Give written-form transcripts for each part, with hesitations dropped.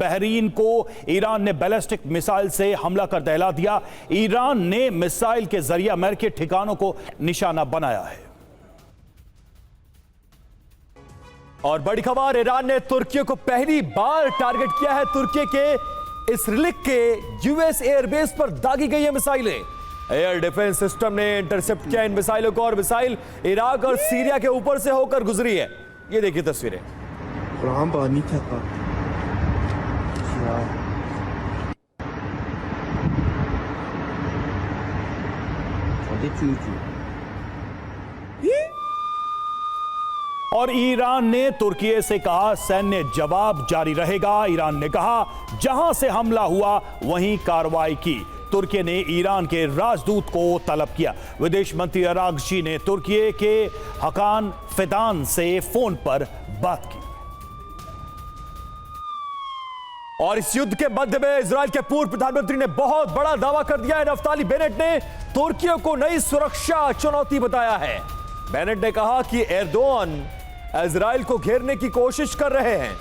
Bahrain को Iran ने ballistic missile से हमला कर दहला दिया। ईरान ने मिसाइल के जरिए अमेरिकी ठिकानों को निशाना बनाया है। और बड़ी खबर, ईरान ने तुर्की को पहली बार टारगेट किया है। तुर्की के इसरिलिक के यूएस एयरबेस पर दागी गई है मिसाइलें। एयर डिफेंस सिस्टम ने इंटरसेप्ट किया इन मिसाइलों को और मिसाइल इराक और सीरिया के ऊपर से होकर गुजरी है। ये देखिए तस्वीरें। और ईरान ने तुर्की से कहा सैन्य जवाब जारी रहेगा। ईरान ने कहा जहां से हमला हुआ वहीं कार्रवाई की। तुर्की ने ईरान के राजदूत को तलब किया। विदेश मंत्री अरागची ने तुर्की के हकान फिदान से फोन पर बात की। और इस युद्ध के मध्य में इजराइल के पूर्व प्रधानमंत्री ने बहुत बड़ा दावा कर दिया है। नफ्ताली बेनेट ने तुर्की को नई सुरक्षा चुनौती बताया है। बेनेट ने कहा कि एर्दोआन इजराइल को घेरने की कोशिश कर रहे हैं।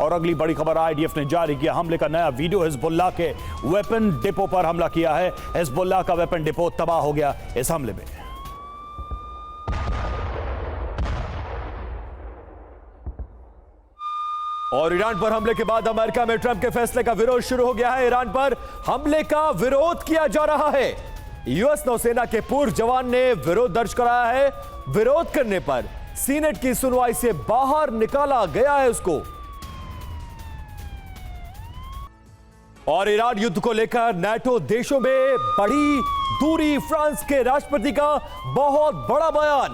और अगली बड़ी खबर, आईडीएफ ने जारी किया हमले का नया वीडियो। हिजबुल्लाह के वेपन डिपो पर हमला किया है। हिजबुल्लाह का वेपन डिपो तबाह हो गया इस हमले में। और ईरान पर हमले के बाद अमेरिका में ट्रंप के फैसले का विरोध शुरू हो गया है। ईरान पर हमले का विरोध किया जा रहा है। यूएस नौसेना के पूर्व जवान ने विरोध दर्ज कराया है। विरोध करने पर सीनेट की सुनवाई से बाहर निकाला गया है उसको। और ईरान युद्ध को लेकर नाटो देशों में बढ़ी दूरी। फ्रांस के राष्ट्रपति का बहुत बड़ा बयान।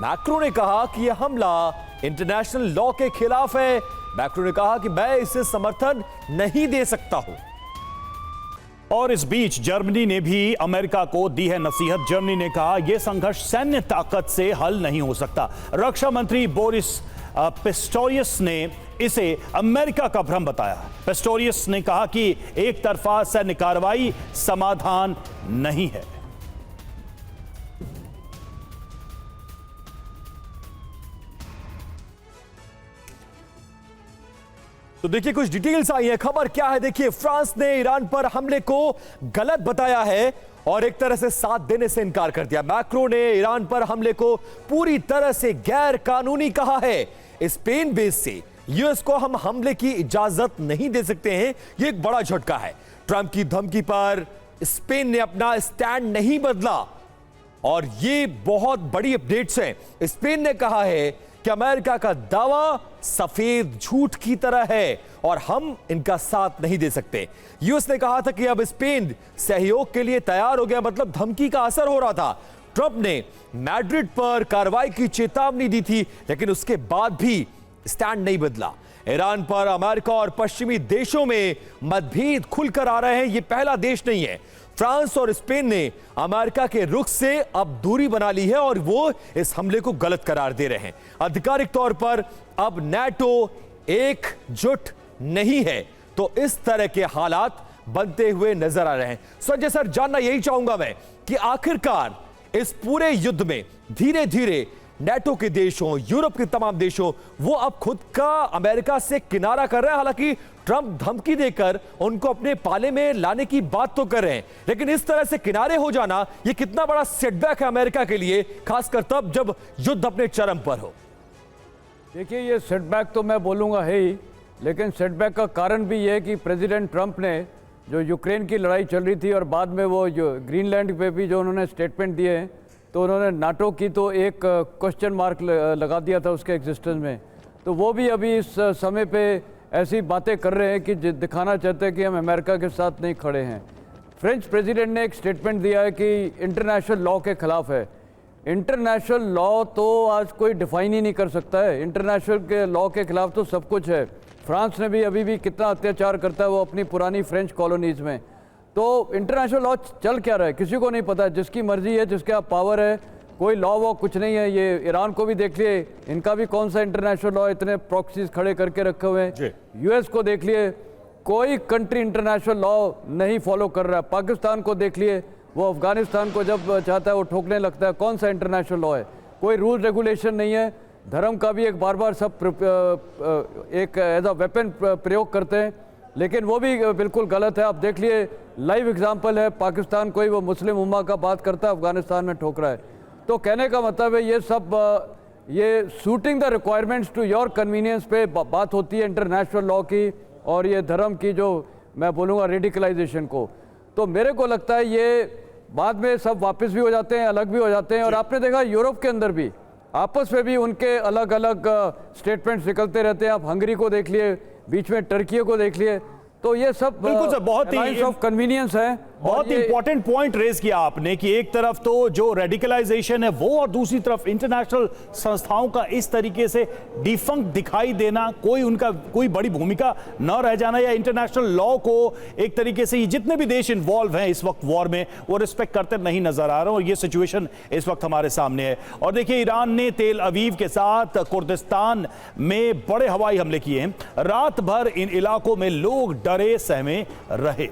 मैक्रो ने कहा कि यह हमला इंटरनेशनल लॉ के खिलाफ है। मैक्रो ने कहा कि मैं इसे समर्थन नहीं दे सकता हूं। और इस बीच जर्मनी ने भी अमेरिका को दी है नसीहत। जर्मनी ने कहा यह संघर्ष सैन्य ताकत से हल नहीं हो सकता। रक्षा मंत्री बोरिस पिस्टोरियस ने इसे अमेरिका का भ्रम बताया। पिस्टोरियस ने कहा कि एक तरफा सैन्य कार्रवाई समाधान नहीं है। तो देखिए कुछ डिटेल्स आई है। खबर क्या है देखिए, फ्रांस ने ईरान पर हमले को गलत बताया है और एक तरह से साथ देने से इनकार कर दिया। मैक्रो ने ईरान पर हमले को पूरी तरह से गैर कानूनी कहा है। स्पेन बेस से यूएस को हम हमले की इजाजत नहीं दे सकते हैं। यह एक बड़ा झटका है। ट्रंप की धमकी पर स्पेन ने अपना स्टैंड नहीं बदला और ये बहुत बड़ी अपडेट्स हैं। स्पेन ने कहा है कि अमेरिका का दावा सफेद झूठ की तरह है और हम इनका साथ नहीं दे सकते। यूएस ने कहा था कि अब स्पेन सहयोग के लिए तैयार हो गया, मतलब धमकी का असर हो रहा था। ट्रंप ने मैड्रिड पर कार्रवाई की चेतावनी दी थी, लेकिन उसके बाद भी स्टैंड नहीं बदला। ईरान पर अमेरिका और पश्चिमी देशों में मतभेद खुलकर आ रहे हैं। यह पहला देश नहीं है। फ्रांस और स्पेन ने अमेरिका के रुख से अब दूरी बना ली है और वो इस हमले को गलत करार दे रहे हैं। आधिकारिक तौर पर अब नाटो एकजुट नहीं है, तो इस तरह के हालात बनते हुए नजर आ रहे हैं। संजय सर, जानना यही चाहूंगा मैं कि आखिरकार इस पूरे युद्ध में धीरे धीरे नाटो के देशों, यूरोप के तमाम देशों, वो अब खुद का अमेरिका से किनारा कर रहे हैं। हालांकि ट्रंप धमकी देकर उनको अपने पाले में लाने की बात तो कर रहे हैं, लेकिन इस तरह से किनारे हो जाना ये कितना बड़ा सेटबैक है अमेरिका के लिए, खासकर तब जब युद्ध अपने चरम पर हो। देखिए, ये सेटबैक तो मैं बोलूँगा है ही, लेकिन सेटबैक का कारण भी ये है कि प्रेसिडेंट ट्रंप ने जो यूक्रेन की लड़ाई चल रही थी और बाद में वो जो ग्रीनलैंड पे भी जो उन्होंने स्टेटमेंट दिए हैं, तो उन्होंने नाटो की तो एक क्वेश्चन मार्क लगा दिया था उसके एग्जिस्टेंस में। तो वो भी अभी इस समय पे ऐसी बातें कर रहे हैं कि दिखाना चाहते हैं कि हम अमेरिका के साथ नहीं खड़े हैं। फ्रेंच प्रेसिडेंट ने एक स्टेटमेंट दिया है कि इंटरनेशनल लॉ के खिलाफ है। इंटरनेशनल लॉ तो आज कोई डिफाइन ही नहीं कर सकता है। इंटरनेशनल के लॉ के खिलाफ तो सब कुछ है। फ्रांस ने भी अभी भी कितना अत्याचार करता है वो अपनी पुरानी फ्रेंच कॉलोनीज़ में। तो इंटरनेशनल लॉ चल क्या रहा है किसी को नहीं पता है। जिसकी मर्जी है, जिसके आप पावर है, कोई लॉ वॉ कुछ नहीं है। ये ईरान को भी देख लिए, इनका भी कौन सा इंटरनेशनल लॉ, इतने प्रॉक्सीज खड़े करके रखे हुए हैं। यूएस को देख लिए, कोई कंट्री इंटरनेशनल लॉ नहीं फॉलो कर रहा है। पाकिस्तान को देख लिए, वो अफगानिस्तान को जब चाहता है वो ठोकने लगता है। कौन सा इंटरनेशनल लॉ है? कोई रूल रेगुलेशन नहीं है। धर्म का भी एक बार बार सब एक एज अ वेपन प्रयोग करते हैं, लेकिन वो भी बिल्कुल गलत है। आप देख लिए, लाइव एग्जांपल है, पाकिस्तान कोई वो मुस्लिम उम्मा का बात करता है, अफगानिस्तान में ठोक रहा है। तो कहने का मतलब है ये सब ये suiting the requirements to your convenience पे बात होती है इंटरनेशनल लॉ की और ये धर्म की, जो मैं बोलूँगा रेडिकलाइजेशन को। तो मेरे को लगता है ये बाद में सब वापस भी हो जाते हैं, अलग भी हो जाते हैं। और आपने देखा यूरोप के अंदर भी आपस में भी उनके अलग अलग स्टेटमेंट्स निकलते रहते हैं। आप हंगरी को देख लिए, बीच में टर्की को देख लिए। तो ये सब बिल्कुल सर, बहुत ही ऑफ कन्वीनियंस है। बहुत इंपॉर्टेंट पॉइंट रेज किया आपने कि एक तरफ तो जो रेडिकलाइजेशन है वो, और दूसरी तरफ इंटरनेशनल संस्थाओं का इस तरीके से डिफंक्ट दिखाई देना, कोई बड़ी भूमिका न रह जाना, या इंटरनेशनल लॉ को एक तरीके से जितने भी देश इन्वॉल्व हैं इस वक्त वॉर में वो रिस्पेक्ट करते नहीं नजर आ रहे हैं। और ये सिचुएशन इस वक्त हमारे सामने है। और देखिए, ईरान ने तेल अवीव के साथ कुर्दिस्तान में बड़े हवाई हमले किए हैं। रात भर इन इलाकों में लोग डरे सहमे रहे।